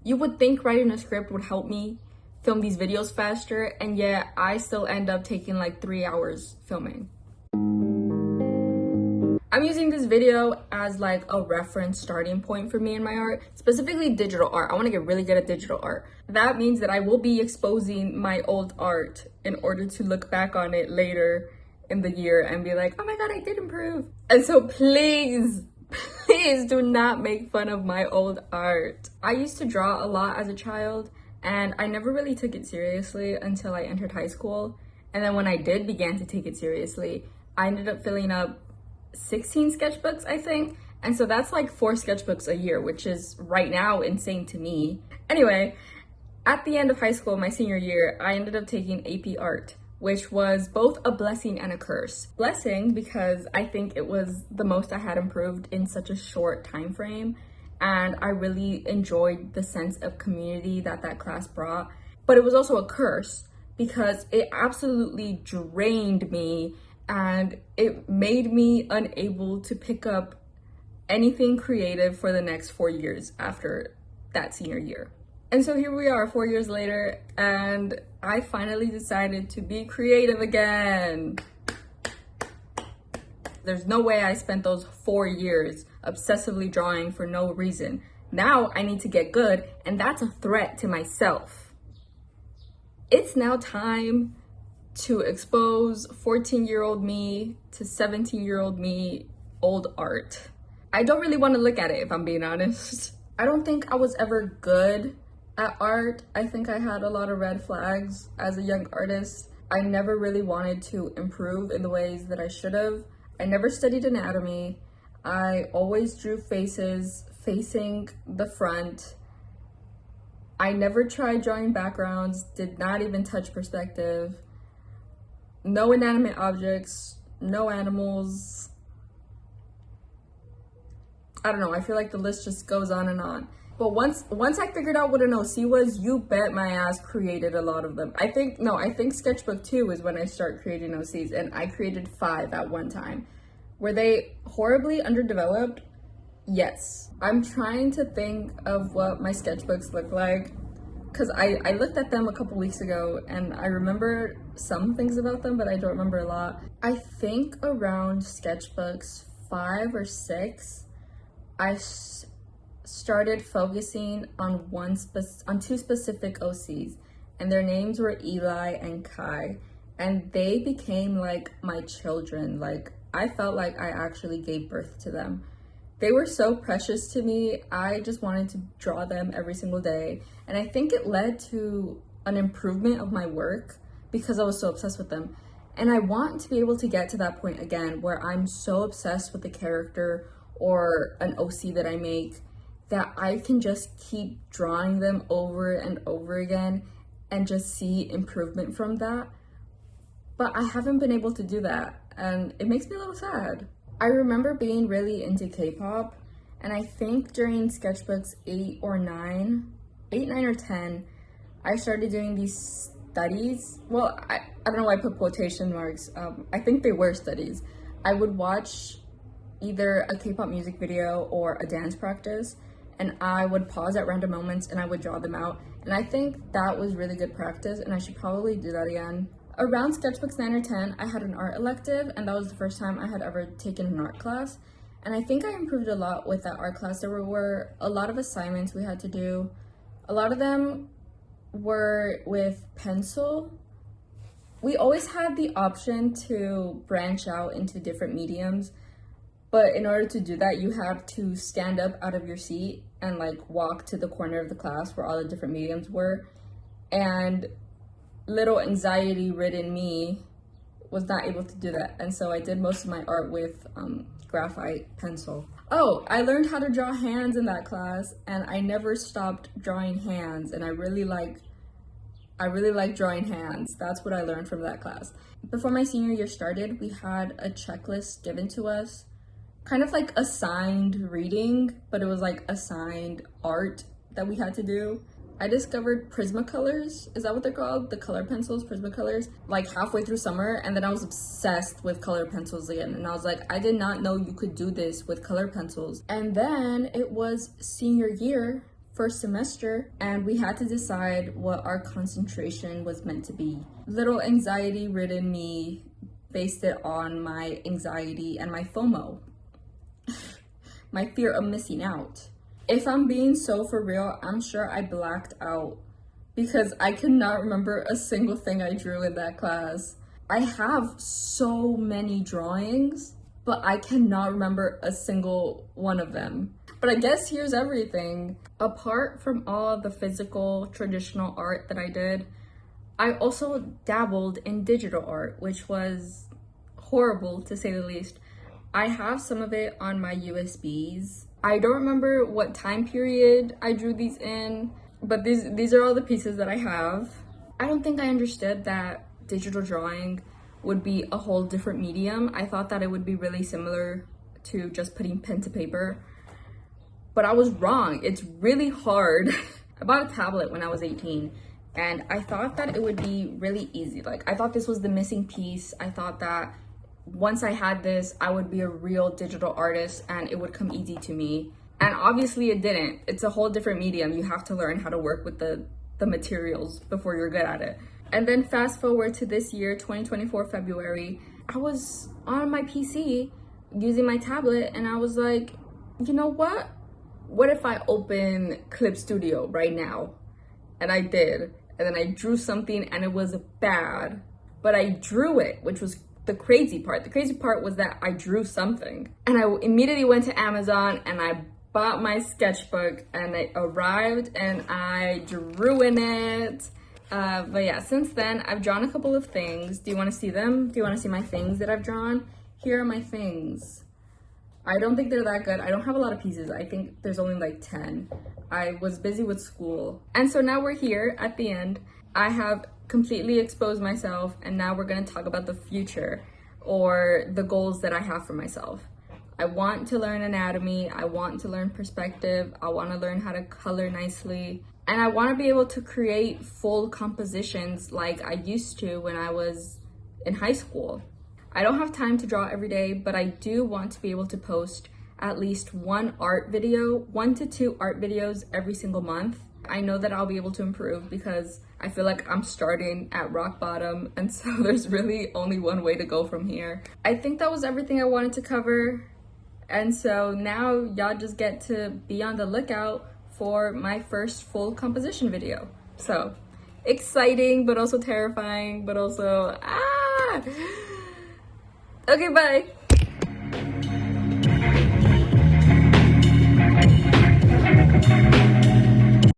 You would think writing a script would help me film these videos faster, and yet I still end up taking like 3 hours filming. I'm using this video as like a reference starting point for me in my art, specifically digital art. I want to get really good at digital art. That means that I will be exposing my old art in order to look back on it later in the year and be like, oh my god, I did improve. And so please do not make fun of my old art. I used to draw a lot as a child, and I never really took it seriously until I entered high school. And then when I did begin to take it seriously, I ended up filling up 16 sketchbooks, I think. And so that's like 4 sketchbooks a year, which is right now insane to me. Anyway, at the end of high school, my senior year, I ended up taking AP Art, which was both a blessing and a curse. Blessing because I think it was the most I had improved in such a short time frame, and I really enjoyed the sense of community that that class brought. But it was also a curse because it absolutely drained me, and it made me unable to pick up anything creative for the next 4 years after that senior year. And so here we are 4 years later, and I finally decided to be creative again. There's no way I spent those 4 years obsessively drawing for no reason. Now I need to get good, and that's a threat to myself. It's now time to expose 14-year-old me to 17-year-old me old art. I don't really want to look at it, if I'm being honest. I don't think I was ever good at art. I think I had a lot of red flags as a young artist. I never really wanted to improve in the ways that I should have. I never studied anatomy. I always drew faces facing the front. I never tried drawing backgrounds, did not even touch perspective. No inanimate objects, no animals. I don't know, I feel like the list just goes on and on. But once I figured out what an OC was, you bet my ass created a lot of them. I think sketchbook 2 is when I start creating OCs, and I created 5 at one time. Were they horribly underdeveloped? Yes. I'm trying to think of what my sketchbooks look like, because I looked at them a couple weeks ago and I remember some things about them, but I don't remember a lot. I think around sketchbooks 5 or 6, I started focusing on 2 specific OCs, and their names were Eli and Kai, and they became like my children. Like, I felt like I actually gave birth to them. They were so precious to me. I just wanted to draw them every single day, and I think it led to an improvement of my work because I was so obsessed with them. And I want to be able to get to that point again where I'm so obsessed with the character or an OC that I make that I can just keep drawing them over and over again and just see improvement from that. But I haven't been able to do that, and it makes me a little sad. I remember being really into K-pop, and I think during sketchbooks 8 or 9 or 10, I started doing these studies. Well, I don't know why I put quotation marks. I think they were studies. I would watch either a K-pop music video or a dance practice, and I would pause at random moments and I would draw them out. And I think that was really good practice, and I should probably do that again. Around sketchbooks 9 or 10, I had an art elective, and that was the first time I had ever taken an art class. And I think I improved a lot with that art class. There were a lot of assignments we had to do. A lot of them were with pencil. We always had the option to branch out into different mediums, but in order to do that, you have to stand up out of your seat and like walk to the corner of the class where all the different mediums were. And little anxiety-ridden me was not able to do that, and so I did most of my art with graphite pencil. Oh, I learned how to draw hands in that class, and I never stopped drawing hands, and I really like drawing hands. That's what I learned from that class. Before my senior year started, we had a checklist given to us, kind of like assigned reading, but it was like assigned art that we had to do. I discovered Prismacolors, is that what they're called? The color pencils, Prismacolors, like halfway through summer, and then I was obsessed with color pencils again, and I was like, I did not know you could do this with color pencils. And then it was senior year, first semester, and we had to decide what our concentration was meant to be. Little anxiety ridden me based it on my anxiety and my FOMO, my fear of missing out. If I'm being so for real, I'm sure I blacked out because I could not remember a single thing I drew in that class. I have so many drawings, but I cannot remember a single one of them. But I guess here's everything. Apart from all the physical traditional art that I did, I also dabbled in digital art, which was horrible to say the least. I have some of it on my USBs. I don't remember what time period I drew these in, but these are all the pieces that I have. I don't think I understood that digital drawing would be a whole different medium. I thought that it would be really similar to just putting pen to paper, but I was wrong. It's really hard. I bought a tablet when I was 18, and I thought that it would be really easy. Like, I thought this was the missing piece. I thought that once I had this, I would be a real digital artist and it would come easy to me. And obviously it didn't. It's a whole different medium. You have to learn how to work with the materials before you're good at it. And then fast forward to this year, 2024 February, I was on my PC using my tablet and I was like, you know what? What if I open Clip Studio right now? And I did. And then I drew something and it was bad, but I drew it, which was the crazy part. The crazy part was that I drew something. And I immediately went to Amazon and I bought my sketchbook and it arrived and I drew in it. But yeah, since then I've drawn a couple of things. Do you want to see them? Do you want to see my things that I've drawn? Here are my things. I don't think they're that good. I don't have a lot of pieces. I think there's only like 10. I was busy with school. And so now we're here at the end. I have completely exposed myself and now we're going to talk about the future or the goals that I have for myself. I want to learn anatomy. I want to learn perspective. I want to learn how to color nicely. And I want to be able to create full compositions like I used to when I was in high school. I don't have time to draw every day, but I do want to be able to post at least one to two art videos every single month. I know that I'll be able to improve because I feel like I'm starting at rock bottom, and so there's really only one way to go from here. I think that was everything I wanted to cover, and so now y'all just get to be on the lookout for my first full composition video. So exciting, but also terrifying, but also okay, bye.